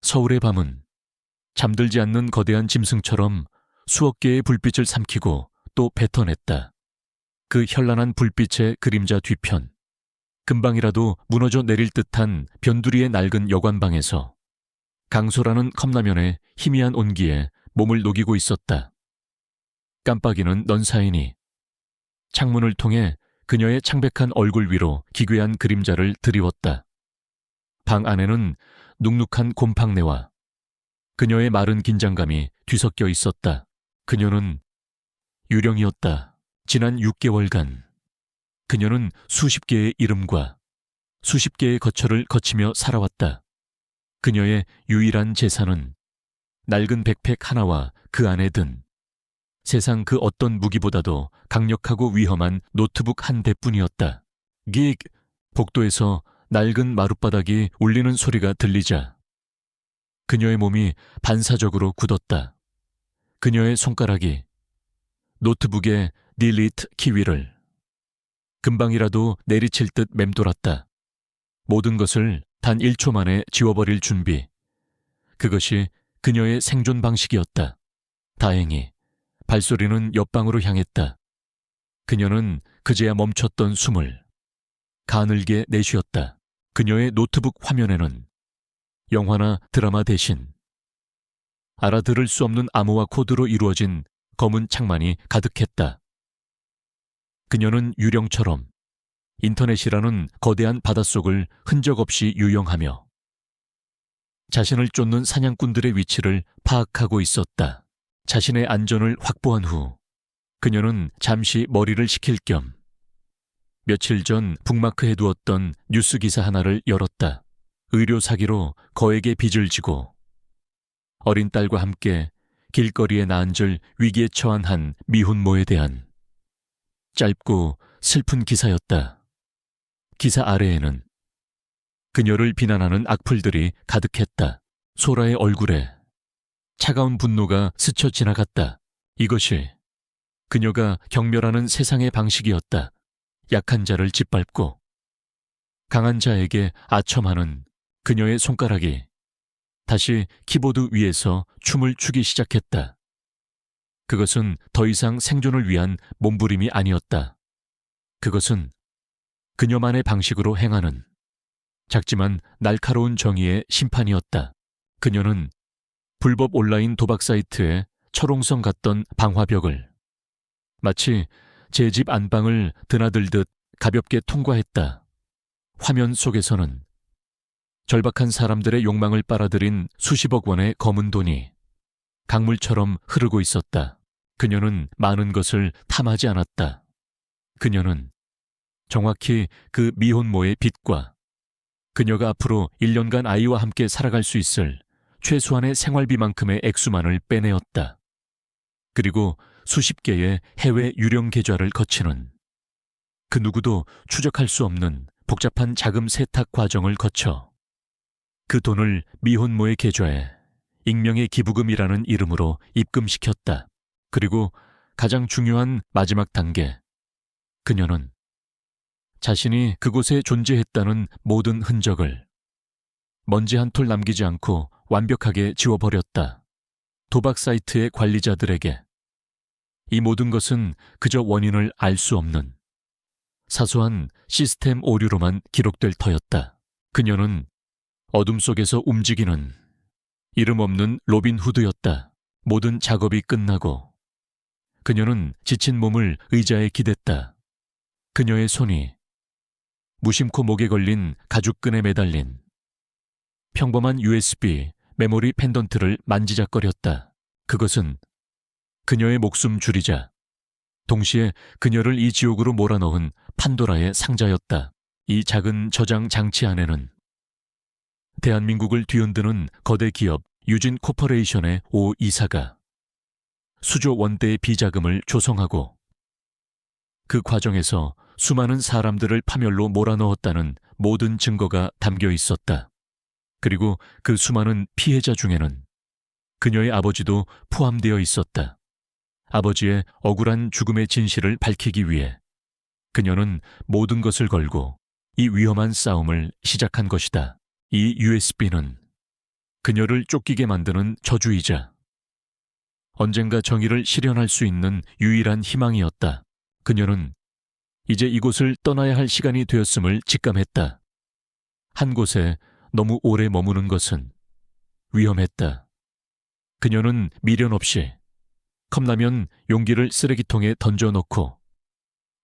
서울의 밤은 잠들지 않는 거대한 짐승처럼 수억 개의 불빛을 삼키고 또 뱉어냈다. 그 현란한 불빛의 그림자 뒤편, 금방이라도 무너져 내릴 듯한 변두리의 낡은 여관방에서 강소라는 컵라면의 희미한 온기에 몸을 녹이고 있었다. 깜빡이는 넌사이니 창문을 통해 그녀의 창백한 얼굴 위로 기괴한 그림자를 드리웠다. 방 안에는 눅눅한 곰팡내와 그녀의 마른 긴장감이 뒤섞여 있었다. 그녀는 유령이었다. 지난 6개월간 그녀는 수십 개의 이름과 수십 개의 거처를 거치며 살아왔다. 그녀의 유일한 재산은 낡은 백팩 하나와 그 안에 든 세상 그 어떤 무기보다도 강력하고 위험한 노트북 한 대뿐이었다. 긱! 복도에서 낡은 마룻바닥이 울리는 소리가 들리자 그녀의 몸이 반사적으로 굳었다. 그녀의 손가락이 노트북의 딜리트 키위를 금방이라도 내리칠 듯 맴돌았다. 모든 것을 단 1초 만에 지워버릴 준비. 그것이 그녀의 생존 방식이었다. 다행히 발소리는 옆방으로 향했다. 그녀는 그제야 멈췄던 숨을 가늘게 내쉬었다. 그녀의 노트북 화면에는 영화나 드라마 대신 알아들을 수 없는 암호화 코드로 이루어진 검은 창만이 가득했다. 그녀는 유령처럼 인터넷이라는 거대한 바닷속을 흔적 없이 유영하며 자신을 쫓는 사냥꾼들의 위치를 파악하고 있었다. 자신의 안전을 확보한 후 그녀는 잠시 머리를 식힐 겸 며칠 전 북마크해 두었던 뉴스 기사 하나를 열었다. 의료 사기로 거액의 빚을 지고 어린 딸과 함께 길거리에 나앉을 위기에 처한 한 미혼모에 대한 짧고 슬픈 기사였다. 기사 아래에는 그녀를 비난하는 악플들이 가득했다. 소라의 얼굴에 차가운 분노가 스쳐 지나갔다. 이것이 그녀가 경멸하는 세상의 방식이었다. 약한 자를 짓밟고 강한 자에게 아첨하는 그녀의 손가락이 다시 키보드 위에서 춤을 추기 시작했다. 그것은 더 이상 생존을 위한 몸부림이 아니었다. 그것은 그녀만의 방식으로 행하는 작지만 날카로운 정의의 심판이었다. 그녀는 불법 온라인 도박 사이트의 철옹성 같던 방화벽을 마치 제 집 안방을 드나들듯 가볍게 통과했다. 화면 속에서는 절박한 사람들의 욕망을 빨아들인 수십억 원의 검은 돈이 강물처럼 흐르고 있었다. 그녀는 많은 것을 탐하지 않았다. 그녀는 정확히 그 미혼모의 빚과 그녀가 앞으로 1년간 아이와 함께 살아갈 수 있을 최소한의 생활비만큼의 액수만을 빼내었다. 그리고 수십 개의 해외 유령 계좌를 거치는 그 누구도 추적할 수 없는 복잡한 자금 세탁 과정을 거쳐 그 돈을 미혼모의 계좌에 익명의 기부금이라는 이름으로 입금시켰다. 그리고 가장 중요한 마지막 단계, 그녀는 자신이 그곳에 존재했다는 모든 흔적을 먼지 한 톨 남기지 않고 완벽하게 지워버렸다. 도박 사이트의 관리자들에게 이 모든 것은 그저 원인을 알 수 없는 사소한 시스템 오류로만 기록될 터였다. 그녀는 어둠 속에서 움직이는 이름 없는 로빈 후드였다. 모든 작업이 끝나고 그녀는 지친 몸을 의자에 기댔다. 그녀의 손이 무심코 목에 걸린 가죽끈에 매달린 평범한 USB 메모리 펜던트를 만지작거렸다. 그것은 그녀의 목숨 줄이자 동시에 그녀를 이 지옥으로 몰아넣은 판도라의 상자였다. 이 작은 저장 장치 안에는 대한민국을 뒤흔드는 거대 기업 유진 코퍼레이션의 오 이사가 수조 원대의 비자금을 조성하고 그 과정에서 수많은 사람들을 파멸로 몰아넣었다는 모든 증거가 담겨 있었다. 그리고 그 수많은 피해자 중에는 그녀의 아버지도 포함되어 있었다. 아버지의 억울한 죽음의 진실을 밝히기 위해 그녀는 모든 것을 걸고 이 위험한 싸움을 시작한 것이다. 이 USB는 그녀를 쫓기게 만드는 저주이자 언젠가 정의를 실현할 수 있는 유일한 희망이었다. 그녀는 이제 이곳을 떠나야 할 시간이 되었음을 직감했다. 한 곳에 너무 오래 머무는 것은 위험했다. 그녀는 미련 없이 컵라면 용기를 쓰레기통에 던져놓고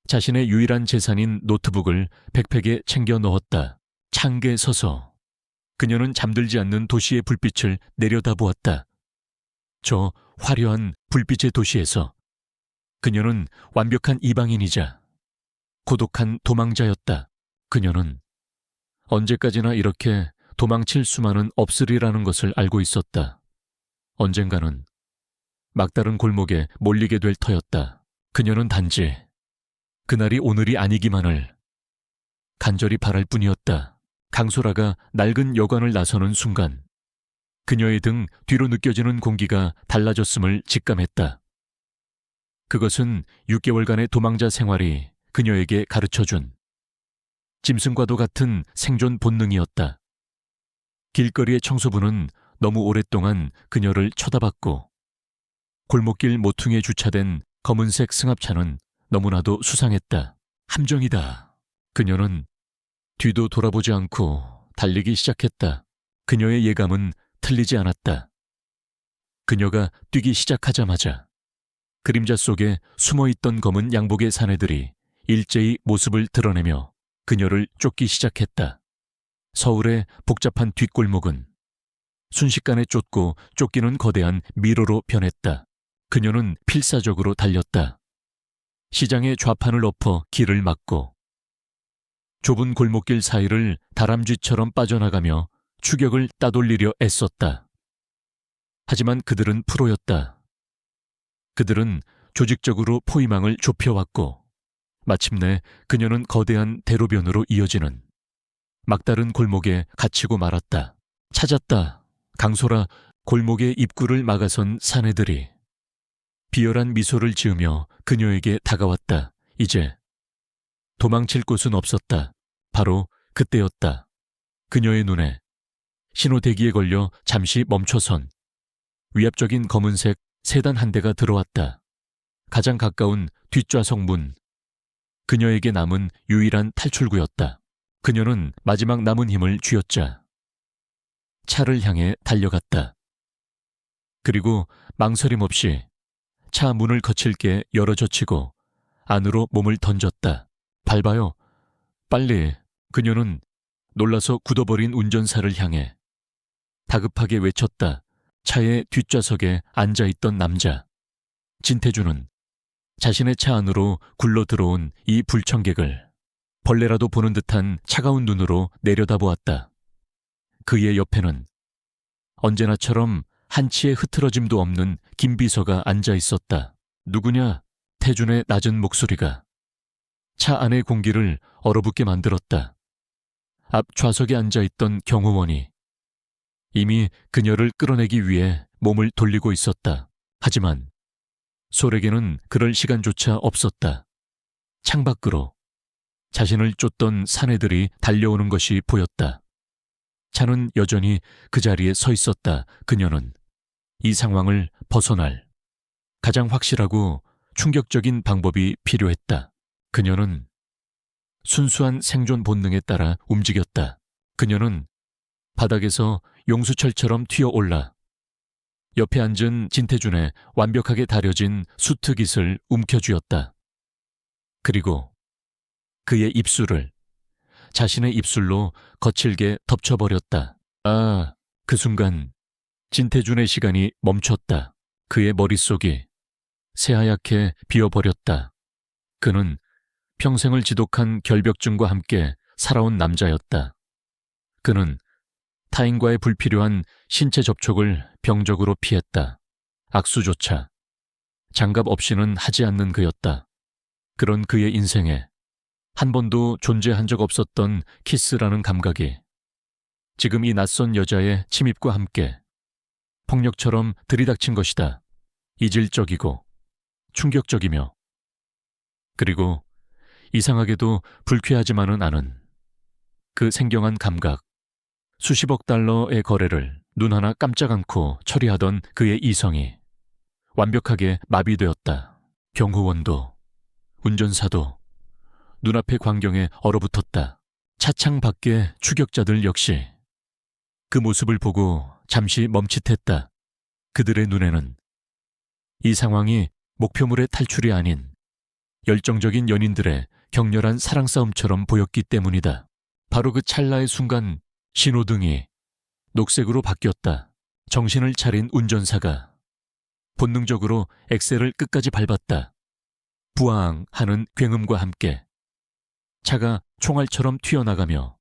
자신의 유일한 재산인 노트북을 백팩에 챙겨 넣었다. 창가에 서서 그녀는 잠들지 않는 도시의 불빛을 내려다보았다. 저 화려한 불빛의 도시에서 그녀는 완벽한 이방인이자 고독한 도망자였다. 그녀는 언제까지나 이렇게 도망칠 수만은 없으리라는 것을 알고 있었다. 언젠가는 막다른 골목에 몰리게 될 터였다. 그녀는 단지 그날이 오늘이 아니기만을 간절히 바랄 뿐이었다. 강소라가 낡은 여관을 나서는 순간 그녀의 등 뒤로 느껴지는 공기가 달라졌음을 직감했다. 그것은 6개월간의 도망자 생활이 그녀에게 가르쳐준 짐승과도 같은 생존 본능이었다. 길거리의 청소부는 너무 오랫동안 그녀를 쳐다봤고 골목길 모퉁이에 주차된 검은색 승합차는 너무나도 수상했다. 함정이다. 그녀는 뒤도 돌아보지 않고 달리기 시작했다. 그녀의 예감은 틀리지 않았다. 그녀가 뛰기 시작하자마자 그림자 속에 숨어있던 검은 양복의 사내들이 일제히 모습을 드러내며 그녀를 쫓기 시작했다. 서울의 복잡한 뒷골목은 순식간에 쫓고 쫓기는 거대한 미로로 변했다. 그녀는 필사적으로 달렸다. 시장의 좌판을 엎어 길을 막고 좁은 골목길 사이를 다람쥐처럼 빠져나가며 추격을 따돌리려 애썼다. 하지만 그들은 프로였다. 그들은 조직적으로 포위망을 좁혀왔고 마침내 그녀는 거대한 대로변으로 이어지는 막다른 골목에 갇히고 말았다. 찾았다. 강소라. 골목의 입구를 막아선 사내들이 비열한 미소를 지으며 그녀에게 다가왔다. 이제 도망칠 곳은 없었다. 바로 그때였다. 그녀의 눈에 신호대기에 걸려 잠시 멈춰선 위압적인 검은색 세단 한 대가 들어왔다. 가장 가까운 뒷좌석 문. 그녀에게 남은 유일한 탈출구였다. 그녀는 마지막 남은 힘을 쥐었자 차를 향해 달려갔다. 그리고 망설임 없이 차 문을 거칠게 열어젖히고 안으로 몸을 던졌다. 밟아요. 빨리. 그녀는 놀라서 굳어버린 운전사를 향해 다급하게 외쳤다. 차의 뒷좌석에 앉아있던 남자. 진태주는 자신의 차 안으로 굴러 들어온 이 불청객을 벌레라도 보는 듯한 차가운 눈으로 내려다보았다. 그의 옆에는 언제나처럼 한치의 흐트러짐도 없는 김비서가 앉아있었다. 누구냐? 태준의 낮은 목소리가 차 안의 공기를 얼어붙게 만들었다. 앞 좌석에 앉아있던 경호원이 이미 그녀를 끌어내기 위해 몸을 돌리고 있었다. 하지만 솔에게는 그럴 시간조차 없었다. 창밖으로 자신을 쫓던 사내들이 달려오는 것이 보였다. 차는 여전히 그 자리에 서 있었다. 그녀는 이 상황을 벗어날 가장 확실하고 충격적인 방법이 필요했다. 그녀는 순수한 생존 본능에 따라 움직였다. 그녀는 바닥에서 용수철처럼 튀어올라 옆에 앉은 진태준의 완벽하게 다려진 수트깃을 움켜쥐었다. 그리고 그의 입술을 자신의 입술로 거칠게 덮쳐버렸다. 아, 그 순간 진태준의 시간이 멈췄다. 그의 머릿속이 새하얗게 비어버렸다. 그는 평생을 지독한 결벽증과 함께 살아온 남자였다. 그는 타인과의 불필요한 신체 접촉을 병적으로 피했다. 악수조차 장갑 없이는 하지 않는 그였다. 그런 그의 인생에 한 번도 존재한 적 없었던 키스라는 감각이 지금 이 낯선 여자의 침입과 함께 폭력처럼 들이닥친 것이다. 이질적이고 충격적이며 그리고 이상하게도 불쾌하지만은 않은 그 생경한 감각. 수십억 달러의 거래를 눈 하나 깜짝 않고 처리하던 그의 이성이 완벽하게 마비되었다. 경호원도, 운전사도 눈앞의 광경에 얼어붙었다. 차창 밖의 추격자들 역시 그 모습을 보고 잠시 멈칫했다. 그들의 눈에는 이 상황이 목표물의 탈출이 아닌 열정적인 연인들의 격렬한 사랑 싸움처럼 보였기 때문이다. 바로 그 찰나의 순간 신호등이 녹색으로 바뀌었다. 정신을 차린 운전사가 본능적으로 엑셀을 끝까지 밟았다. 부앙 하는 굉음과 함께 차가 총알처럼 튀어나가며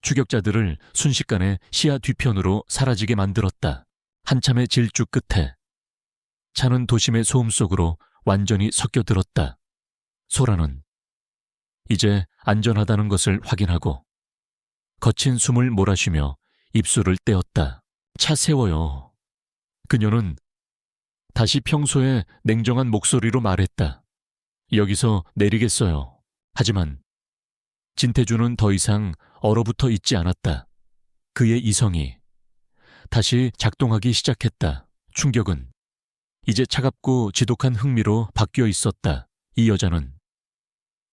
추격자들을 순식간에 시야 뒤편으로 사라지게 만들었다. 한참의 질주 끝에 차는 도심의 소음 속으로 완전히 섞여들었다. 소라는 이제 안전하다는 것을 확인하고 거친 숨을 몰아쉬며 입술을 떼었다. 차 세워요. 그녀는 다시 평소의 냉정한 목소리로 말했다. 여기서 내리겠어요. 하지만 진태주는 더 이상 얼어붙어 있지 않았다. 그의 이성이 다시 작동하기 시작했다. 충격은 이제 차갑고 지독한 흥미로 바뀌어 있었다. 이 여자는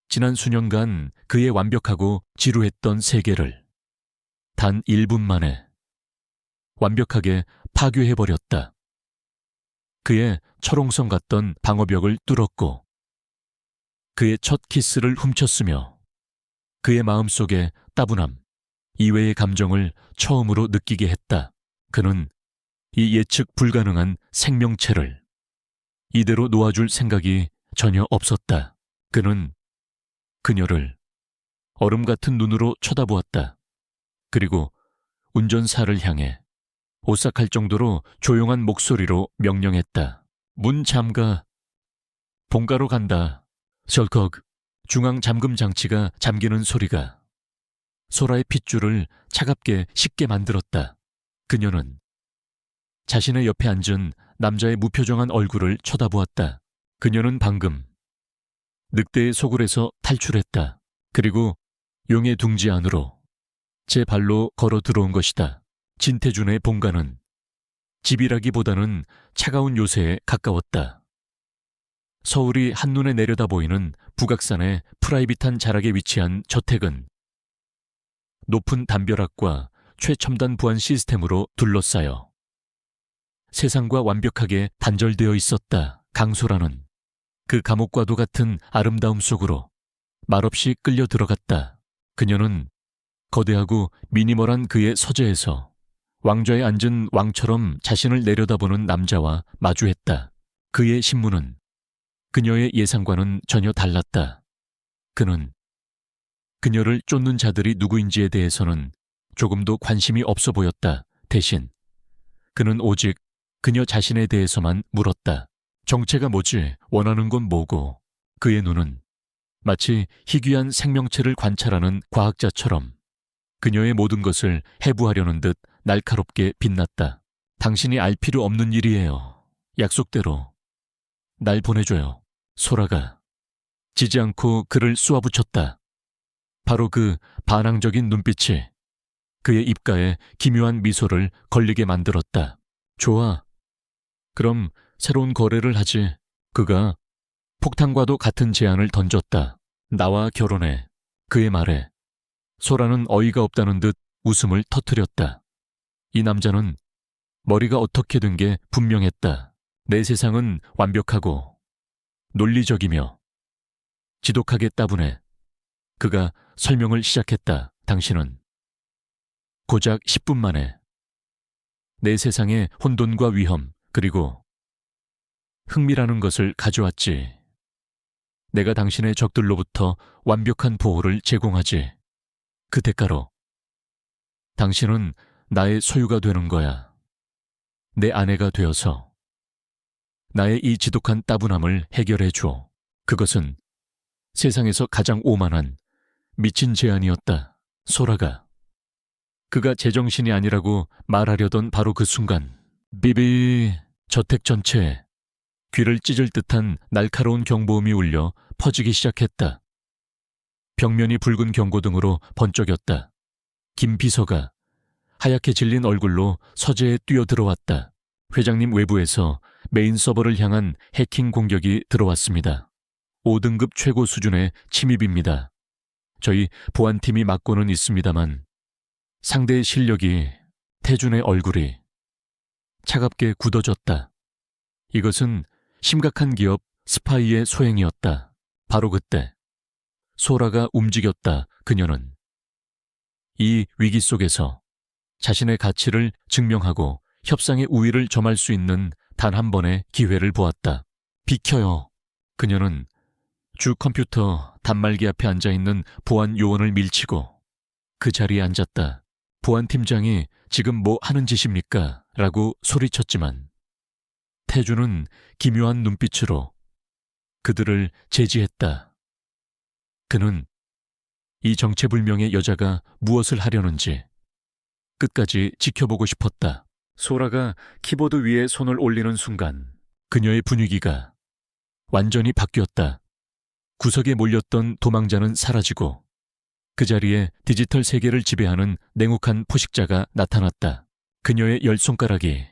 지난 수년간 그의 완벽하고 지루했던 세계를 단 1분 만에 완벽하게 파괴해버렸다. 그의 철옹성 같던 방어벽을 뚫었고 그의 첫 키스를 훔쳤으며 그의 마음속에 따분함, 이외의 감정을 처음으로 느끼게 했다. 그는 이 예측 불가능한 생명체를 이대로 놓아줄 생각이 전혀 없었다. 그는 그녀를 얼음 같은 눈으로 쳐다보았다. 그리고 운전사를 향해 오싹할 정도로 조용한 목소리로 명령했다. 문 잠가. 본가로 간다. 설컥 중앙 잠금 장치가 잠기는 소리가 소라의 핏줄을 차갑게 식게 만들었다. 그녀는 자신의 옆에 앉은 남자의 무표정한 얼굴을 쳐다보았다. 그녀는 방금 늑대의 소굴에서 탈출했다. 그리고 용의 둥지 안으로 제 발로 걸어 들어온 것이다. 진태준의 본가는 집이라기보다는 차가운 요새에 가까웠다. 서울이 한눈에 내려다 보이는 북악산의 프라이빗한 자락에 위치한 저택은 높은 담벼락과 최첨단 보안 시스템으로 둘러싸여 세상과 완벽하게 단절되어 있었다. 강소라는 그 감옥과도 같은 아름다움 속으로 말없이 끌려 들어갔다. 그녀는 거대하고 미니멀한 그의 서재에서 왕좌에 앉은 왕처럼 자신을 내려다보는 남자와 마주했다. 그의 신문은 그녀의 예상과는 전혀 달랐다. 그는 그녀를 쫓는 자들이 누구인지에 대해서는 조금도 관심이 없어 보였다. 대신 그는 오직 그녀 자신에 대해서만 물었다. 정체가 뭐지? 원하는 건 뭐고? 그의 눈은 마치 희귀한 생명체를 관찰하는 과학자처럼 그녀의 모든 것을 해부하려는 듯 날카롭게 빛났다. 당신이 알 필요 없는 일이에요. 약속대로 날 보내줘요. 소라가 지지 않고 그를 쏘아붙였다. 바로 그 반항적인 눈빛이 그의 입가에 기묘한 미소를 걸리게 만들었다. 좋아. 그럼 새로운 거래를 하지. 그가 폭탄과도 같은 제안을 던졌다. 나와 결혼해. 그의 말에 소라는 어이가 없다는 듯 웃음을 터뜨렸다. 이 남자는 머리가 어떻게 된 게 분명했다. 내 세상은 완벽하고 논리적이며 지독하게 따분해. 그가 설명을 시작했다. 당신은 고작 10분 만에 내 세상에 혼돈과 위험 그리고 흥미라는 것을 가져왔지. 내가 당신의 적들로부터 완벽한 보호를 제공하지. 그 대가로 당신은 나의 소유가 되는 거야. 내 아내가 되어서 나의 이 지독한 따분함을 해결해 줘. 그것은 세상에서 가장 오만한 미친 제안이었다. 소라가 그가 제정신이 아니라고 말하려던 바로 그 순간 비비 저택 전체에 귀를 찢을 듯한 날카로운 경보음이 울려 퍼지기 시작했다. 벽면이 붉은 경고등으로 번쩍였다. 김 비서가 하얗게 질린 얼굴로 서재에 뛰어들어왔다. 회장님 외부에서 메인 서버를 향한 해킹 공격이 들어왔습니다. 5등급 최고 수준의 침입입니다. 저희 보안팀이 막고는 있습니다만 상대의 실력이, 태준의 얼굴이 차갑게 굳어졌다. 이것은 심각한 기업 스파이의 소행이었다. 바로 그때 소라가 움직였다. 그녀는 이 위기 속에서 자신의 가치를 증명하고 협상의 우위를 점할 수 있는 단 한 번의 기회를 보았다. 비켜요. 그녀는 주 컴퓨터 단말기 앞에 앉아있는 보안 요원을 밀치고 그 자리에 앉았다. 보안팀장이 지금 뭐 하는 짓입니까? 라고 소리쳤지만 태준은 기묘한 눈빛으로 그들을 제지했다. 그는 이 정체불명의 여자가 무엇을 하려는지 끝까지 지켜보고 싶었다. 소라가 키보드 위에 손을 올리는 순간 그녀의 분위기가 완전히 바뀌었다. 구석에 몰렸던 도망자는 사라지고 그 자리에 디지털 세계를 지배하는 냉혹한 포식자가 나타났다. 그녀의 열 손가락이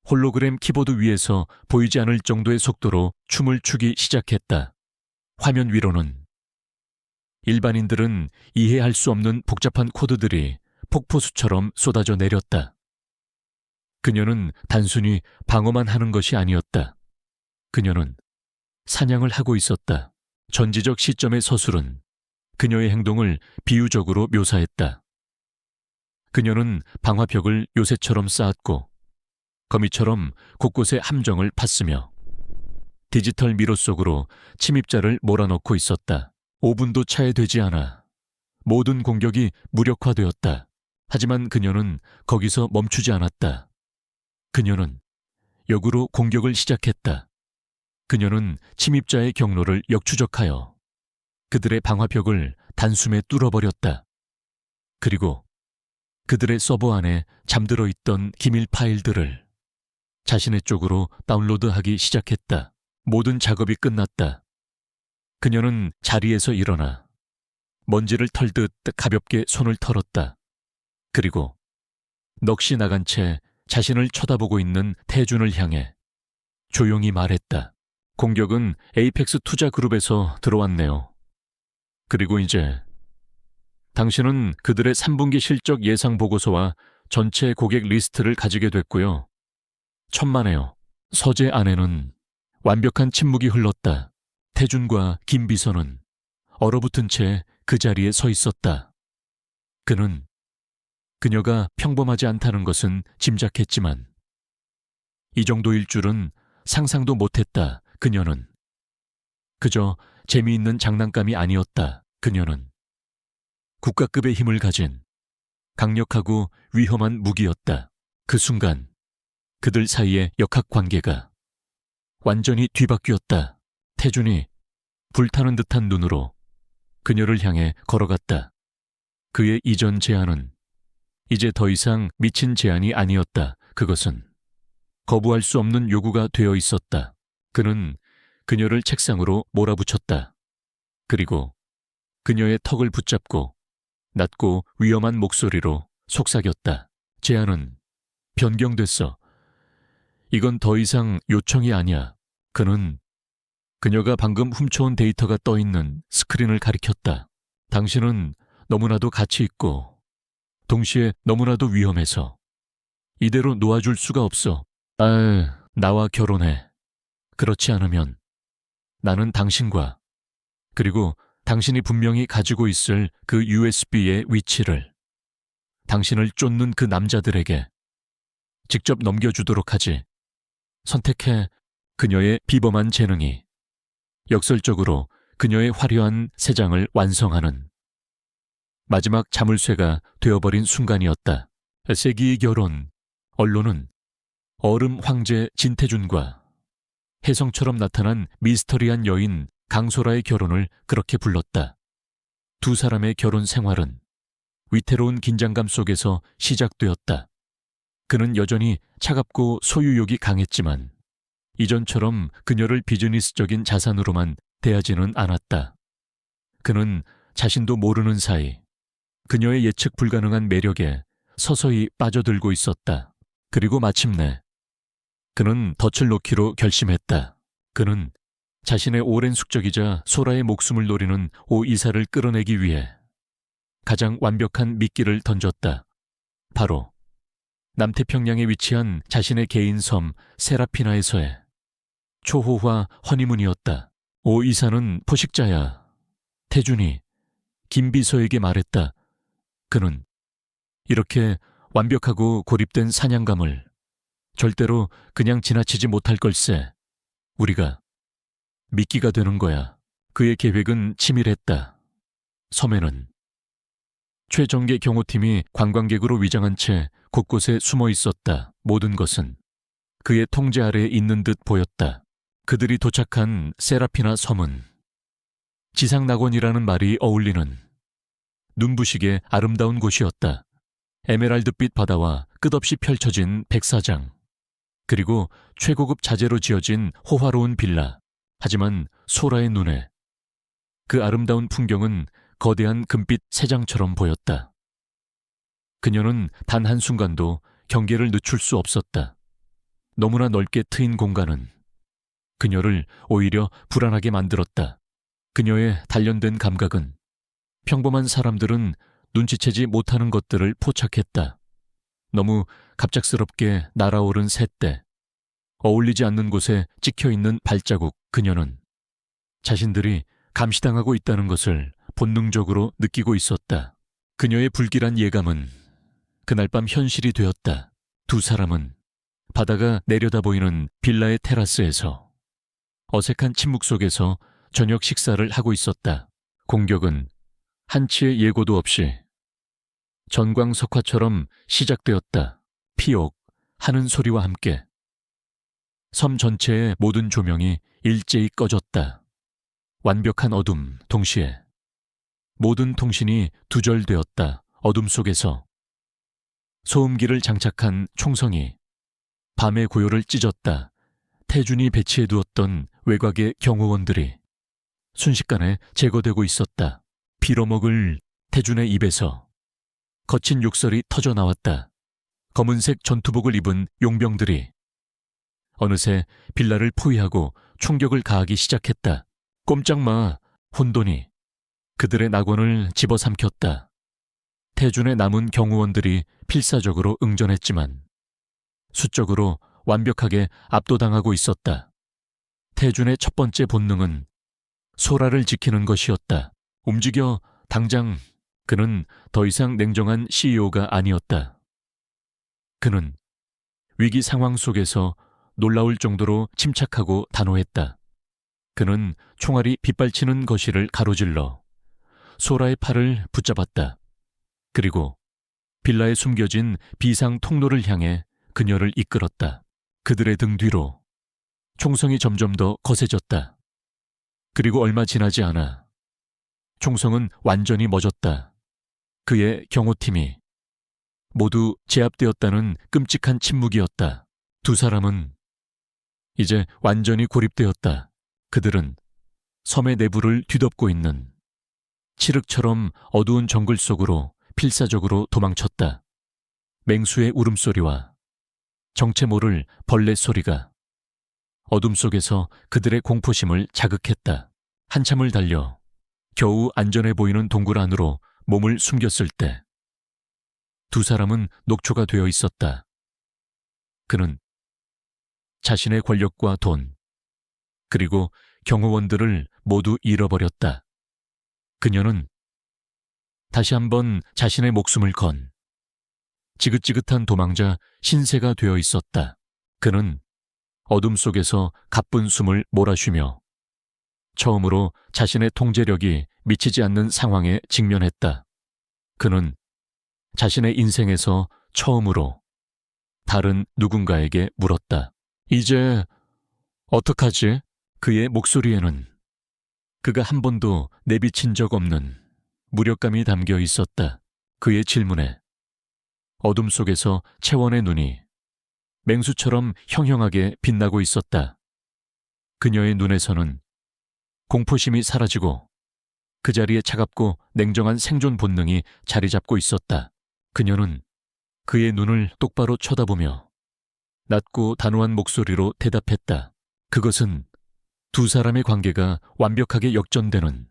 홀로그램 키보드 위에서 보이지 않을 정도의 속도로 춤을 추기 시작했다. 화면 위로는 일반인들은 이해할 수 없는 복잡한 코드들이 폭포수처럼 쏟아져 내렸다. 그녀는 단순히 방어만 하는 것이 아니었다. 그녀는 사냥을 하고 있었다. 전지적 시점의 서술은 그녀의 행동을 비유적으로 묘사했다. 그녀는 방화벽을 요새처럼 쌓았고 거미처럼 곳곳에 함정을 팠으며 디지털 미로 속으로 침입자를 몰아넣고 있었다. 5분도 차에 되지 않아 모든 공격이 무력화되었다. 하지만 그녀는 거기서 멈추지 않았다. 그녀는 역으로 공격을 시작했다. 그녀는 침입자의 경로를 역추적하여 그들의 방화벽을 단숨에 뚫어버렸다. 그리고 그들의 서버 안에 잠들어 있던 기밀 파일들을 자신의 쪽으로 다운로드하기 시작했다. 모든 작업이 끝났다. 그녀는 자리에서 일어나 먼지를 털듯 가볍게 손을 털었다. 그리고 넋이 나간 채 자신을 쳐다보고 있는 태준을 향해 조용히 말했다. 공격은 에이펙스 투자그룹에서 들어왔네요. 그리고 이제 당신은 그들의 3분기 실적 예상 보고서와 전체 고객 리스트를 가지게 됐고요. 천만에요. 서재 안에는 완벽한 침묵이 흘렀다. 태준과 김 비서는 얼어붙은 채 그 자리에 서 있었다. 그는 그녀가 평범하지 않다는 것은 짐작했지만 이 정도일 줄은 상상도 못했다. 그녀는 그저 재미있는 장난감이 아니었다. 그녀는 국가급의 힘을 가진 강력하고 위험한 무기였다. 그 순간 그들 사이의 역학관계가 완전히 뒤바뀌었다. 태준이 불타는 듯한 눈으로 그녀를 향해 걸어갔다. 그의 이전 제안은 이제 더 이상 미친 제안이 아니었다. 그것은 거부할 수 없는 요구가 되어 있었다. 그는 그녀를 책상으로 몰아붙였다. 그리고 그녀의 턱을 붙잡고 낮고 위험한 목소리로 속삭였다. 제안은 변경됐어. 이건 더 이상 요청이 아니야. 그는 그녀가 방금 훔쳐온 데이터가 떠있는 스크린을 가리켰다. 당신은 너무나도 가치 있고 동시에 너무나도 위험해서 이대로 놓아줄 수가 없어. 나와 결혼해. 그렇지 않으면 나는 당신과 그리고 당신이 분명히 가지고 있을 그 USB의 위치를 당신을 쫓는 그 남자들에게 직접 넘겨주도록 하지. 선택해. 그녀의 비범한 재능이 역설적으로 그녀의 화려한 세 장을 완성하는 마지막 자물쇠가 되어버린 순간이었다. 세기의 결혼. 언론은 얼음 황제 진태준과 혜성처럼 나타난 미스터리한 여인 강소라의 결혼을 그렇게 불렀다. 두 사람의 결혼 생활은 위태로운 긴장감 속에서 시작되었다. 그는 여전히 차갑고 소유욕이 강했지만 이전처럼 그녀를 비즈니스적인 자산으로만 대하지는 않았다. 그는 자신도 모르는 사이 그녀의 예측 불가능한 매력에 서서히 빠져들고 있었다. 그리고 마침내 그는 덫을 놓기로 결심했다. 그는 자신의 오랜 숙적이자 소라의 목숨을 노리는 오 이사를 끌어내기 위해 가장 완벽한 미끼를 던졌다. 바로 남태평양에 위치한 자신의 개인 섬 세라피나에서의 초호화 허니문이었다. 오 이사는 포식자야. 태준이 김비서에게 말했다. 그는 이렇게 완벽하고 고립된 사냥감을 절대로 그냥 지나치지 못할 걸세. 우리가 미끼가 되는 거야. 그의 계획은 치밀했다. 섬에는 최정계 경호팀이 관광객으로 위장한 채 곳곳에 숨어 있었다. 모든 것은 그의 통제 아래에 있는 듯 보였다. 그들이 도착한 세라피나 섬은 지상낙원이라는 말이 어울리는 눈부시게 아름다운 곳이었다. 에메랄드빛 바다와 끝없이 펼쳐진 백사장, 그리고 최고급 자재로 지어진 호화로운 빌라. 하지만 소라의 눈에 그 아름다운 풍경은 거대한 금빛 새장처럼 보였다. 그녀는 단 한순간도 경계를 늦출 수 없었다. 너무나 넓게 트인 공간은 그녀를 오히려 불안하게 만들었다. 그녀의 단련된 감각은 평범한 사람들은 눈치채지 못하는 것들을 포착했다. 너무 갑작스럽게 날아오른 새떼, 어울리지 않는 곳에 찍혀있는 발자국. 그녀는 자신들이 감시당하고 있다는 것을 본능적으로 느끼고 있었다. 그녀의 불길한 예감은 그날 밤 현실이 되었다. 두 사람은 바다가 내려다 보이는 빌라의 테라스에서 어색한 침묵 속에서 저녁 식사를 하고 있었다. 공격은 한치의 예고도 없이 전광석화처럼 시작되었다. 피옥 하는 소리와 함께 섬 전체의 모든 조명이 일제히 꺼졌다. 완벽한 어둠, 동시에 모든 통신이 두절되었다. 어둠 속에서 소음기를 장착한 총성이 밤의 고요를 찢었다. 태준이 배치해두었던 외곽의 경호원들이 순식간에 제거되고 있었다. 빌어먹을 태준의 입에서 거친 욕설이 터져나왔다. 검은색 전투복을 입은 용병들이 어느새 빌라를 포위하고 총격을 가하기 시작했다. 꼼짝마, 혼돈이 그들의 낙원을 집어삼켰다. 태준의 남은 경호원들이 필사적으로 응전했지만 수적으로 완벽하게 압도당하고 있었다. 태준의 첫 번째 본능은 소라를 지키는 것이었다. 움직여, 당장. 그는 더 이상 냉정한 CEO가 아니었다. 그는 위기 상황 속에서 놀라울 정도로 침착하고 단호했다. 그는 총알이 빗발치는 거실을 가로질러 소라의 팔을 붙잡았다. 그리고 빌라에 숨겨진 비상 통로를 향해 그녀를 이끌었다. 그들의 등 뒤로 총성이 점점 더 거세졌다. 그리고 얼마 지나지 않아 총성은 완전히 멎었다. 그의 경호팀이 모두 제압되었다는 끔찍한 침묵이었다. 두 사람은 이제 완전히 고립되었다. 그들은 섬의 내부를 뒤덮고 있는 칠흑처럼 어두운 정글 속으로 필사적으로 도망쳤다. 맹수의 울음소리와 정체 모를 벌레 소리가 어둠 속에서 그들의 공포심을 자극했다. 한참을 달려 겨우 안전해 보이는 동굴 안으로 몸을 숨겼을 때 두 사람은 녹초가 되어 있었다. 그는 자신의 권력과 돈, 그리고 경호원들을 모두 잃어버렸다. 그녀는 다시 한번 자신의 목숨을 건 지긋지긋한 도망자 신세가 되어 있었다. 그는 어둠 속에서 가쁜 숨을 몰아쉬며 처음으로 자신의 통제력이 미치지 않는 상황에 직면했다. 그는 자신의 인생에서 처음으로 다른 누군가에게 물었다. 이제 어떡하지? 그의 목소리에는 그가 한 번도 내비친 적 없는 무력감이 담겨 있었다. 그의 질문에 어둠 속에서 채원의 눈이 맹수처럼 형형하게 빛나고 있었다. 그녀의 눈에서는 공포심이 사라지고 그 자리에 차갑고 냉정한 생존 본능이 자리 잡고 있었다. 그녀는 그의 눈을 똑바로 쳐다보며 낮고 단호한 목소리로 대답했다. 그것은 두 사람의 관계가 완벽하게 역전되는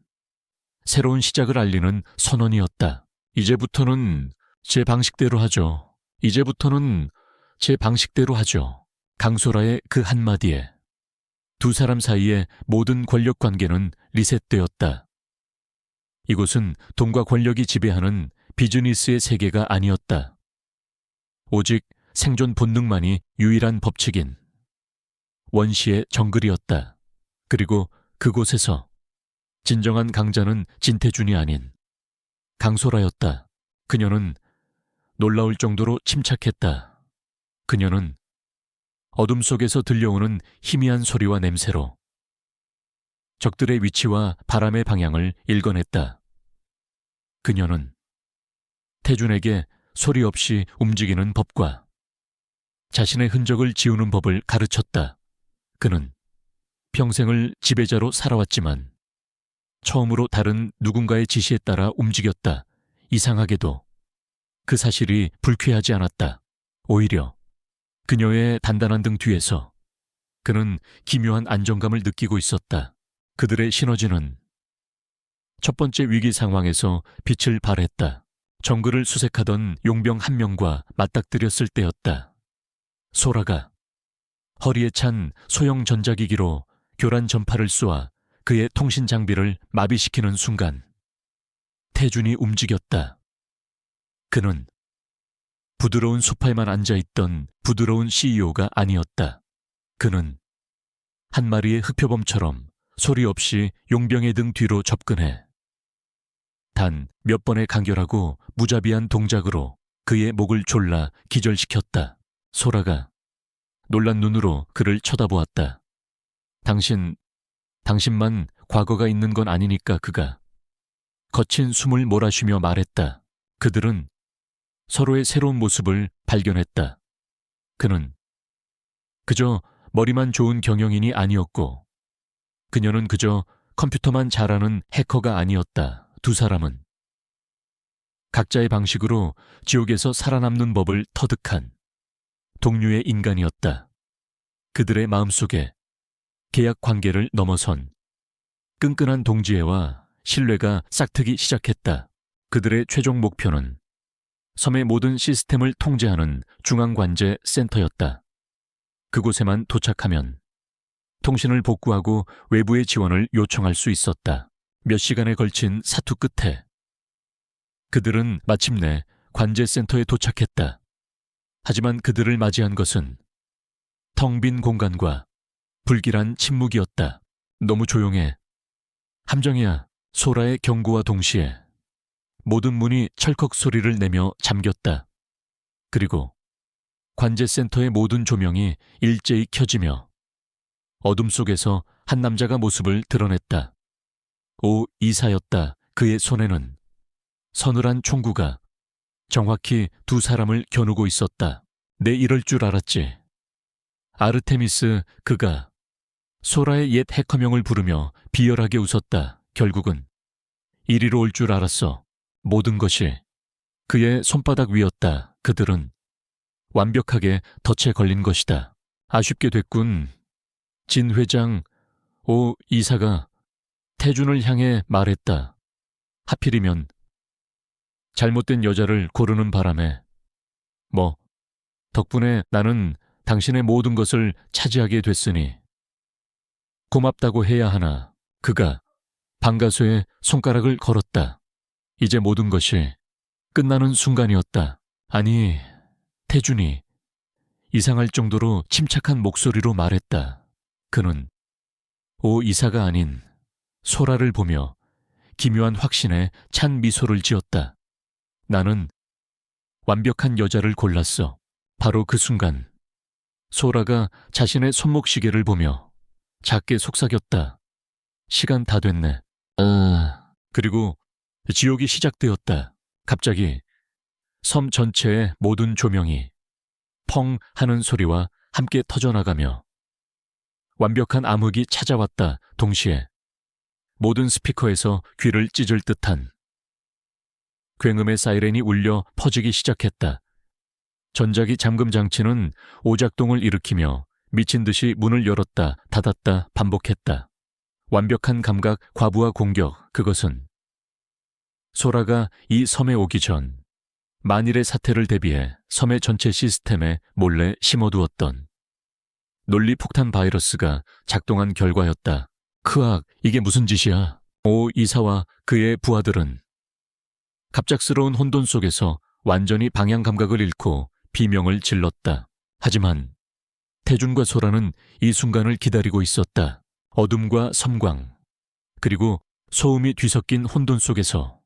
새로운 시작을 알리는 선언이었다. 이제부터는 제 방식대로 하죠. 이제부터는 제 방식대로 하죠. 강소라의 그 한마디에 두 사람 사이의 모든 권력 관계는 리셋되었다. 이곳은 돈과 권력이 지배하는 비즈니스의 세계가 아니었다. 오직 생존 본능만이 유일한 법칙인 원시의 정글이었다. 그리고 그곳에서 진정한 강자는 진태준이 아닌 강소라였다. 그녀는 놀라울 정도로 침착했다. 그녀는 어둠 속에서 들려오는 희미한 소리와 냄새로 적들의 위치와 바람의 방향을 읽어냈다. 그녀는 태준에게 소리 없이 움직이는 법과 자신의 흔적을 지우는 법을 가르쳤다. 그는 평생을 지배자로 살아왔지만 처음으로 다른 누군가의 지시에 따라 움직였다. 이상하게도 그 사실이 불쾌하지 않았다. 오히려 그녀의 단단한 등 뒤에서 그는 기묘한 안정감을 느끼고 있었다. 그들의 시너지는 첫 번째 위기 상황에서 빛을 발했다. 정글을 수색하던 용병 한 명과 맞닥뜨렸을 때였다. 소라가 허리에 찬 소형 전자기기로 교란 전파를 쏘아 그의 통신 장비를 마비시키는 순간 태준이 움직였다. 그는 부드러운 소파에만 앉아있던 부드러운 CEO가 아니었다. 그는 한 마리의 흑표범처럼 소리 없이 용병의 등 뒤로 접근해 단 몇 번의 간결하고 무자비한 동작으로 그의 목을 졸라 기절시켰다. 소라가 놀란 눈으로 그를 쳐다보았다. 당신만 과거가 있는 건 아니니까. 그가 거친 숨을 몰아쉬며 말했다. 그들은 서로의 새로운 모습을 발견했다. 그는 그저 머리만 좋은 경영인이 아니었고 그녀는 그저 컴퓨터만 잘하는 해커가 아니었다. 두 사람은 각자의 방식으로 지옥에서 살아남는 법을 터득한 동류의 인간이었다. 그들의 마음속에 계약 관계를 넘어선 끈끈한 동지애와 신뢰가 싹트기 시작했다. 그들의 최종 목표는 섬의 모든 시스템을 통제하는 중앙관제 센터였다. 그곳에만 도착하면 통신을 복구하고 외부의 지원을 요청할 수 있었다. 몇 시간에 걸친 사투 끝에 그들은 마침내 관제센터에 도착했다. 하지만 그들을 맞이한 것은 텅 빈 공간과 불길한 침묵이었다. 너무 조용해. 함정이야. 소라의 경고와 동시에 모든 문이 철컥 소리를 내며 잠겼다. 그리고 관제센터의 모든 조명이 일제히 켜지며 어둠 속에서 한 남자가 모습을 드러냈다. 오 이사였다. 그의 손에는 서늘한 총구가 정확히 두 사람을 겨누고 있었다. 내 이럴 줄 알았지. 아르테미스. 그가 소라의 옛 해커명을 부르며 비열하게 웃었다. 결국은 이리로 올 줄 알았어. 모든 것이 그의 손바닥 위였다. 그들은 완벽하게 덫에 걸린 것이다. 아쉽게 됐군. 진 회장, 오 이사가 태준을 향해 말했다. 하필이면 잘못된 여자를 고르는 바람에. 덕분에 나는 당신의 모든 것을 차지하게 됐으니 고맙다고 해야 하나. 그가 방가수에 손가락을 걸었다. 이제 모든 것이 끝나는 순간이었다. 아니, 태준이 이상할 정도로 침착한 목소리로 말했다. 그는 오 이사가 아닌 소라를 보며 기묘한 확신에 찬 미소를 지었다. 나는 완벽한 여자를 골랐어. 바로 그 순간 소라가 자신의 손목시계를 보며 작게 속삭였다. 시간 다 됐네. 그리고 지옥이 시작되었다. 갑자기 섬 전체의 모든 조명이 펑 하는 소리와 함께 터져나가며 완벽한 암흑이 찾아왔다. 동시에 모든 스피커에서 귀를 찢을 듯한 굉음의 사이렌이 울려 퍼지기 시작했다. 전자기 잠금 장치는 오작동을 일으키며 미친 듯이 문을 열었다 닫았다 반복했다. 완벽한 감각 과부하 공격, 그것은 소라가 이 섬에 오기 전 만일의 사태를 대비해 섬의 전체 시스템에 몰래 심어두었던 논리폭탄 바이러스가 작동한 결과였다. 크악, 이게 무슨 짓이야? 오 이사와 그의 부하들은 갑작스러운 혼돈 속에서 완전히 방향 감각을 잃고 비명을 질렀다. 하지만 태준과 소라는 이 순간을 기다리고 있었다. 어둠과 섬광, 그리고 소음이 뒤섞인 혼돈 속에서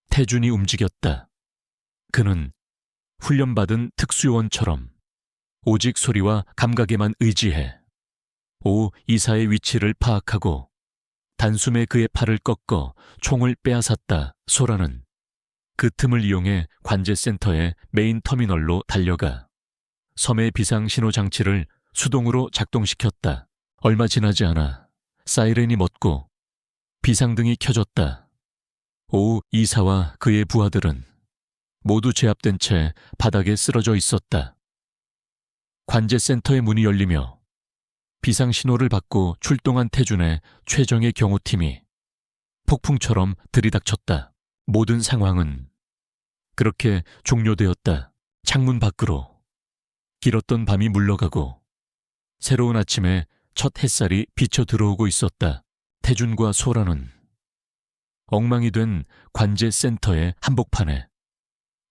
태준이 움직였다. 그는 훈련받은 특수요원처럼 오직 소리와 감각에만 의지해 오 이사의 위치를 파악하고 단숨에 그의 팔을 꺾어 총을 빼앗았다. 소라는 그 틈을 이용해 관제센터의 메인 터미널로 달려가 섬의 비상신호 장치를 수동으로 작동시켰다. 얼마 지나지 않아 사이렌이 멎고 비상등이 켜졌다. 오 이사와 그의 부하들은 모두 제압된 채 바닥에 쓰러져 있었다. 관제센터의 문이 열리며 비상신호를 받고 출동한 태준의 최정예 경호팀이 폭풍처럼 들이닥쳤다. 모든 상황은 그렇게 종료되었다. 창문 밖으로 길었던 밤이 물러가고 새로운 아침에 첫 햇살이 비쳐 들어오고 있었다. 태준과 소라는 엉망이 된 관제센터의 한복판에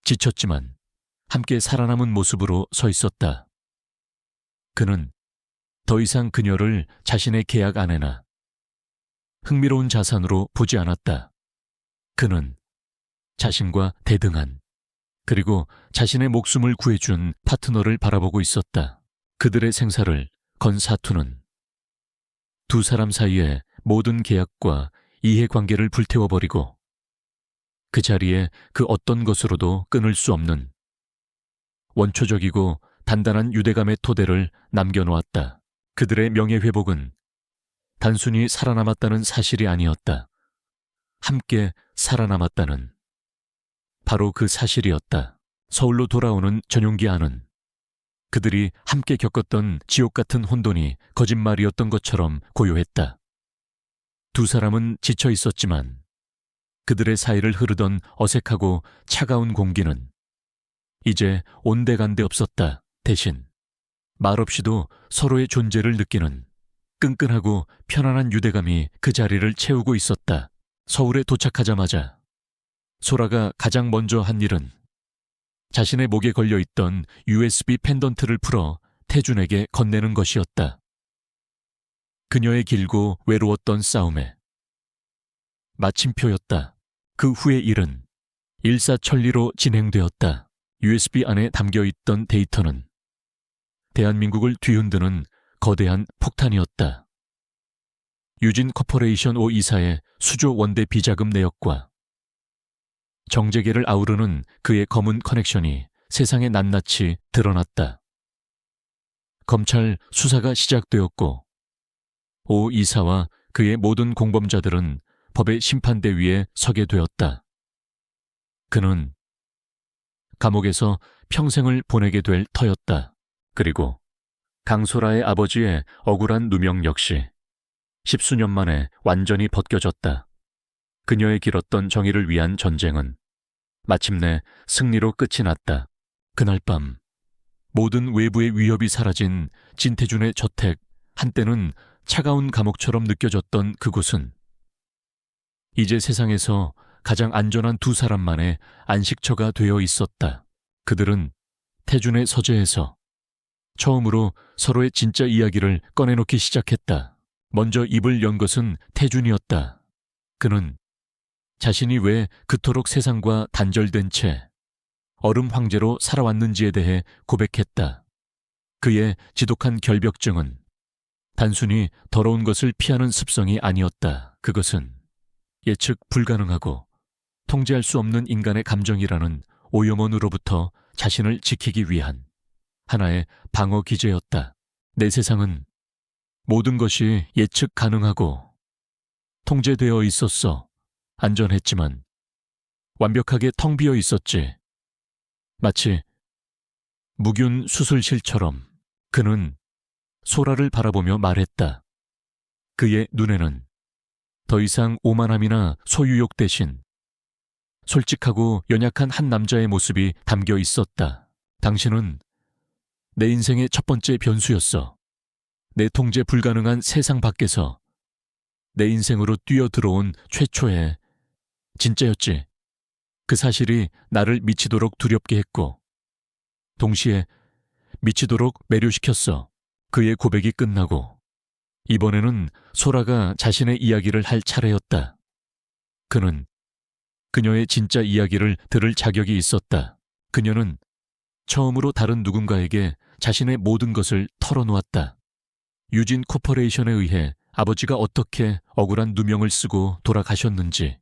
지쳤지만 함께 살아남은 모습으로 서 있었다. 그는 더 이상 그녀를 자신의 계약 아내나 흥미로운 자산으로 보지 않았다. 그는 자신과 대등한 그리고 자신의 목숨을 구해준 파트너를 바라보고 있었다. 그들의 생사를 건 사투는 두 사람 사이의 모든 계약과 이해관계를 불태워버리고 그 자리에 그 어떤 것으로도 끊을 수 없는 원초적이고 단단한 유대감의 토대를 남겨놓았다. 그들의 명예회복은 단순히 살아남았다는 사실이 아니었다. 함께 살아남았다는 바로 그 사실이었다. 서울로 돌아오는 전용기 안은 그들이 함께 겪었던 지옥 같은 혼돈이 거짓말이었던 것처럼 고요했다. 두 사람은 지쳐 있었지만 그들의 사이를 흐르던 어색하고 차가운 공기는 이제 온데간데 없었다. 대신 말없이도 서로의 존재를 느끼는 끈끈하고 편안한 유대감이 그 자리를 채우고 있었다. 서울에 도착하자마자 소라가 가장 먼저 한 일은 자신의 목에 걸려있던 USB 펜던트를 풀어 태준에게 건네는 것이었다. 그녀의 길고 외로웠던 싸움에 마침표였다. 그 후의 일은 일사천리로 진행되었다. USB 안에 담겨있던 데이터는 대한민국을 뒤흔드는 거대한 폭탄이었다. 유진 코퍼레이션 5 이사의 수조 원대 비자금 내역과 정재계를 아우르는 그의 검은 커넥션이 세상에 낱낱이 드러났다. 검찰 수사가 시작되었고 오 이사와 그의 모든 공범자들은 법의 심판대 위에 서게 되었다. 그는 감옥에서 평생을 보내게 될 터였다. 그리고 강소라의 아버지의 억울한 누명 역시 십수년 만에 완전히 벗겨졌다. 그녀의 길었던 정의를 위한 전쟁은 마침내 승리로 끝이 났다. 그날 밤 모든 외부의 위협이 사라진 진태준의 저택, 한때는 차가운 감옥처럼 느껴졌던 그곳은 이제 세상에서 가장 안전한 두 사람만의 안식처가 되어 있었다. 그들은 태준의 서재에서 처음으로 서로의 진짜 이야기를 꺼내놓기 시작했다. 먼저 입을 연 것은 태준이었다. 그는 자신이 왜 그토록 세상과 단절된 채 얼음 황제로 살아왔는지에 대해 고백했다. 그의 지독한 결벽증은 단순히 더러운 것을 피하는 습성이 아니었다. 그것은 예측 불가능하고 통제할 수 없는 인간의 감정이라는 오염원으로부터 자신을 지키기 위한 하나의 방어 기제였다. 내 세상은 모든 것이 예측 가능하고 통제되어 있었어. 안전했지만 완벽하게 텅 비어 있었지. 마치 무균 수술실처럼 그는 소라를 바라보며 말했다. 그의 눈에는 더 이상 오만함이나 소유욕 대신 솔직하고 연약한 한 남자의 모습이 담겨 있었다. 당신은 내 인생의 첫 번째 변수였어. 내 통제 불가능한 세상 밖에서 내 인생으로 뛰어들어온 최초의 진짜였지. 그 사실이 나를 미치도록 두렵게 했고 동시에 미치도록 매료시켰어. 그의 고백이 끝나고 이번에는 소라가 자신의 이야기를 할 차례였다. 그는 그녀의 진짜 이야기를 들을 자격이 있었다. 그녀는 처음으로 다른 누군가에게 자신의 모든 것을 털어놓았다. 유진 코퍼레이션에 의해 아버지가 어떻게 억울한 누명을 쓰고 돌아가셨는지,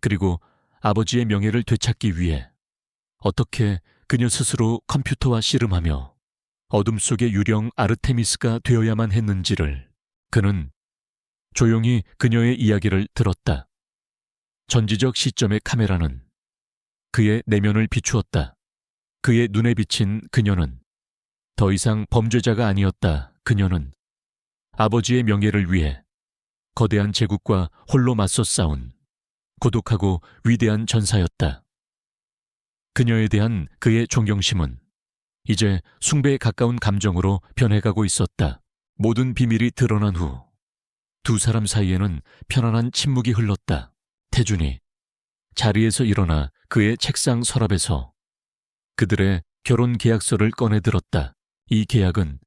그리고 아버지의 명예를 되찾기 위해 어떻게 그녀 스스로 컴퓨터와 씨름하며 어둠 속의 유령 아르테미스가 되어야만 했는지를 그는 조용히 그녀의 이야기를 들었다. 전지적 시점의 카메라는 그의 내면을 비추었다. 그의 눈에 비친 그녀는 더 이상 범죄자가 아니었다. 그녀는 아버지의 명예를 위해 거대한 제국과 홀로 맞서 싸운 고독하고 위대한 전사였다. 그녀에 대한 그의 존경심은 이제 숭배에 가까운 감정으로 변해가고 있었다. 모든 비밀이 드러난 후 두 사람 사이에는 편안한 침묵이 흘렀다. 태준이 자리에서 일어나 그의 책상 서랍에서 그들의 결혼 계약서를 꺼내 들었다. 이 계약은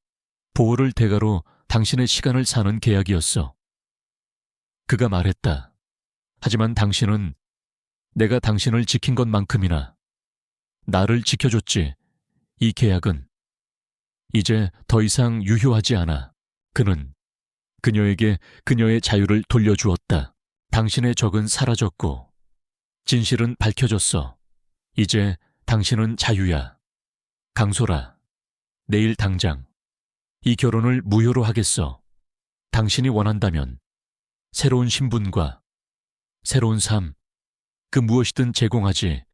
보호를 대가로 당신의 시간을 사는 계약이었어. 그가 말했다. 하지만 당신은 내가 당신을 지킨 것만큼이나 나를 지켜줬지. 이 계약은 이제 더 이상 유효하지 않아. 그는 그녀에게 그녀의 자유를 돌려주었다. 당신의 적은 사라졌고 진실은 밝혀졌어. 이제 당신은 자유야. 강소라, 내일 당장 이 결혼을 무효로 하겠어. 당신이 원한다면 새로운 신분과 새로운 삶, 그 무엇이든 제공하지.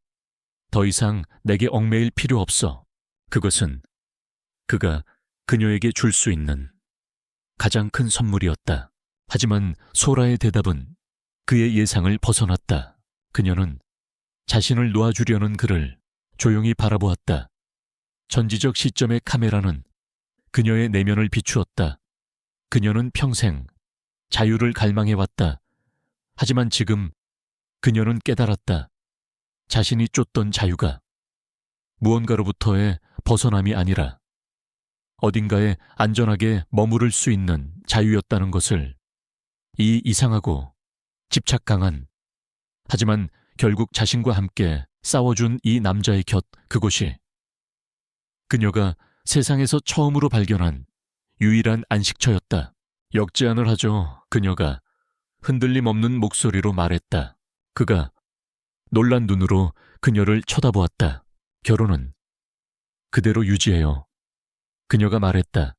더 이상 내게 얽매일 필요 없어. 그것은 그가 그녀에게 줄 수 있는 가장 큰 선물이었다. 하지만 소라의 대답은 그의 예상을 벗어났다. 그녀는 자신을 놓아주려는 그를 조용히 바라보았다. 전지적 시점의 카메라는 그녀의 내면을 비추었다. 그녀는 평생 자유를 갈망해왔다. 하지만 지금 그녀는 깨달았다. 자신이 쫓던 자유가 무언가로부터의 벗어남이 아니라 어딘가에 안전하게 머무를 수 있는 자유였다는 것을. 이 이상하고 집착 강한, 하지만 결국 자신과 함께 싸워준 이 남자의 곁, 그곳이 그녀가 세상에서 처음으로 발견한 유일한 안식처였다. 역제안을 하죠. 그녀가 흔들림 없는 목소리로 말했다. 그가 놀란 눈으로 그녀를 쳐다보았다. 결혼은 그대로 유지해요. 그녀가 말했다.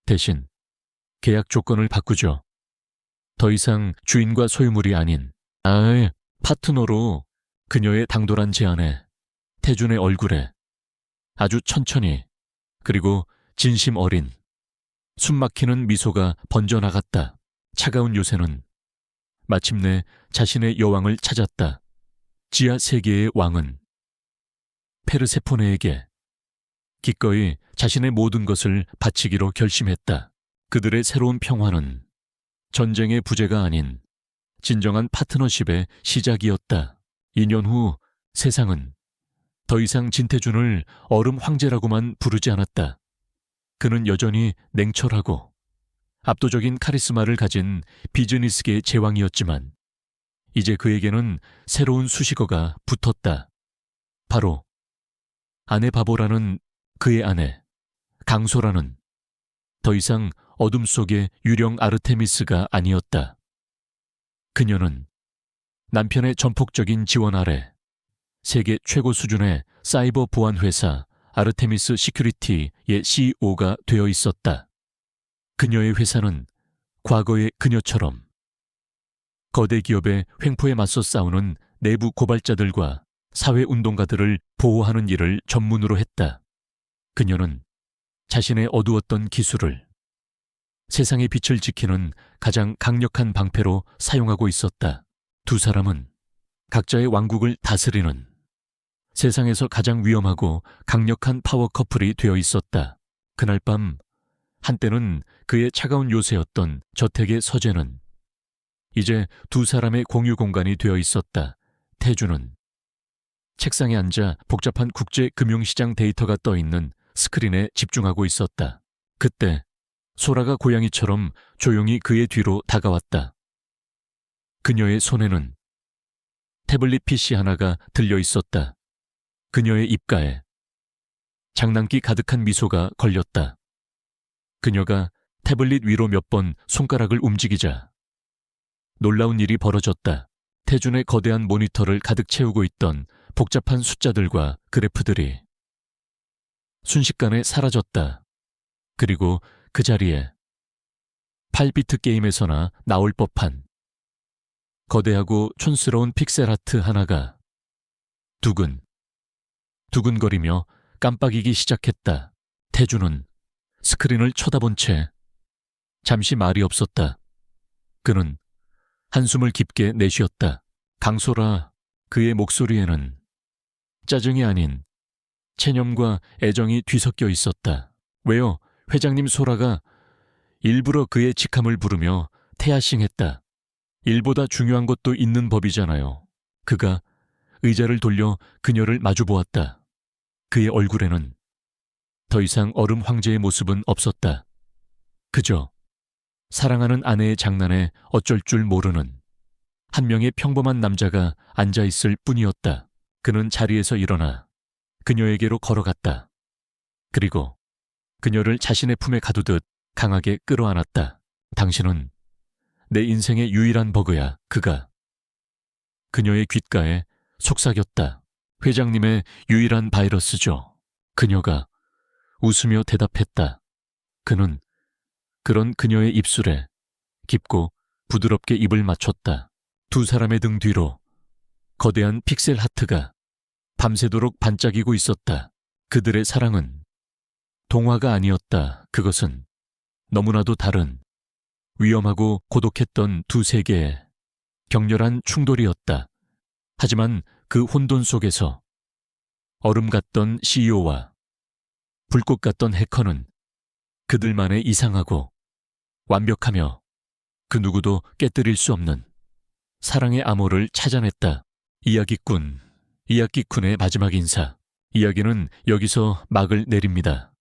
대신 계약 조건을 바꾸죠. 더 이상 주인과 소유물이 아닌 파트너로. 그녀의 당돌한 제안에 태준의 얼굴에 아주 천천히 그리고 진심 어린 숨막히는 미소가 번져나갔다. 차가운 요새는 마침내 자신의 여왕을 찾았다. 지하 세계의 왕은 페르세포네에게 기꺼이 자신의 모든 것을 바치기로 결심했다. 그들의 새로운 평화는 전쟁의 부재가 아닌 진정한 파트너십의 시작이었다. 2년 후 세상은 더 이상 진태준을 얼음 황제라고만 부르지 않았다. 그는 여전히 냉철하고 압도적인 카리스마를 가진 비즈니스계의 제왕이었지만 이제 그에게는 새로운 수식어가 붙었다. 바로 아내 바보라는 그의 아내, 강소라는 더 이상 어둠 속의 유령 아르테미스가 아니었다. 그녀는 남편의 전폭적인 지원 아래 세계 최고 수준의 사이버 보안 회사 아르테미스 시큐리티의 CEO가 되어 있었다. 그녀의 회사는 과거의 그녀처럼 거대 기업의 횡포에 맞서 싸우는 내부 고발자들과 사회운동가들을 보호하는 일을 전문으로 했다. 그녀는 자신의 어두웠던 기술을 세상의 빛을 지키는 가장 강력한 방패로 사용하고 있었다. 두 사람은 각자의 왕국을 다스리는 세상에서 가장 위험하고 강력한 파워 커플이 되어 있었다. 그날 밤 한때는 그의 차가운 요새였던 저택의 서재는 이제 두 사람의 공유 공간이 되어 있었다. 태주는 책상에 앉아 복잡한 국제 금융시장 데이터가 떠 있는 스크린에 집중하고 있었다. 그때 소라가 고양이처럼 조용히 그의 뒤로 다가왔다. 그녀의 손에는 태블릿 PC 하나가 들려 있었다. 그녀의 입가에 장난기 가득한 미소가 걸렸다. 그녀가 태블릿 위로 몇 번 손가락을 움직이자 놀라운 일이 벌어졌다. 태준의 거대한 모니터를 가득 채우고 있던 복잡한 숫자들과 그래프들이 순식간에 사라졌다. 그리고 그 자리에 8비트 게임에서나 나올 법한 거대하고 촌스러운 픽셀 아트 하나가 두근거리며 깜빡이기 시작했다. 태준은 스크린을 쳐다본 채 잠시 말이 없었다. 그는 한숨을 깊게 내쉬었다. 강소라, 그의 목소리에는 짜증이 아닌 체념과 애정이 뒤섞여 있었다. 왜요? 회장님 소라가 일부러 그의 직함을 부르며 태아싱했다. 일보다 중요한 것도 있는 법이잖아요. 그가 의자를 돌려 그녀를 마주보았다. 그의 얼굴에는 더 이상 얼음 황제의 모습은 없었다. 그저 사랑하는 아내의 장난에 어쩔 줄 모르는 한 명의 평범한 남자가 앉아있을 뿐이었다. 그는 자리에서 일어나 그녀에게로 걸어갔다. 그리고 그녀를 자신의 품에 가두듯 강하게 끌어안았다. 당신은 내 인생의 유일한 버그야. 그가 그녀의 귓가에 속삭였다. 회장님의 유일한 바이러스죠. 그녀가 웃으며 대답했다. 그는 그런 그녀의 입술에 깊고 부드럽게 입을 맞췄다. 두 사람의 등 뒤로 거대한 픽셀 하트가 밤새도록 반짝이고 있었다. 그들의 사랑은 동화가 아니었다. 그것은 너무나도 다른 위험하고 고독했던 두 세계의 격렬한 충돌이었다. 하지만 그 혼돈 속에서 얼음 같던 CEO와 불꽃 같던 해커는 그들만의 이상하고 완벽하며 그 누구도 깨뜨릴 수 없는 사랑의 암호를 찾아냈다. 이야기꾼의 마지막 인사. 이야기는 여기서 막을 내립니다.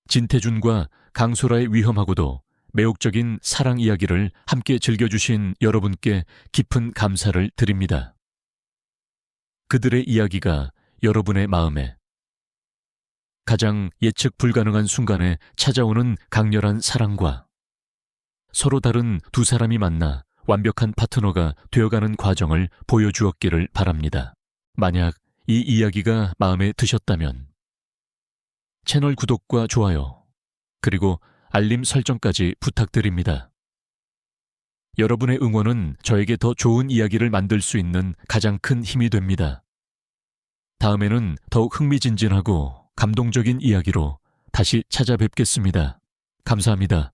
진태준과 강소라의 위험하고도 매혹적인 사랑 이야기를 함께 즐겨주신 여러분께 깊은 감사를 드립니다. 그들의 이야기가 여러분의 마음에 가장 예측 불가능한 순간에 찾아오는 강렬한 사랑과 서로 다른 두 사람이 만나 완벽한 파트너가 되어가는 과정을 보여주었기를 바랍니다. 만약 이 이야기가 마음에 드셨다면 채널 구독과 좋아요, 그리고 알림 설정까지 부탁드립니다. 여러분의 응원은 저에게 더 좋은 이야기를 만들 수 있는 가장 큰 힘이 됩니다. 다음에는 더욱 흥미진진하고 감동적인 이야기로 다시 찾아뵙겠습니다. 감사합니다.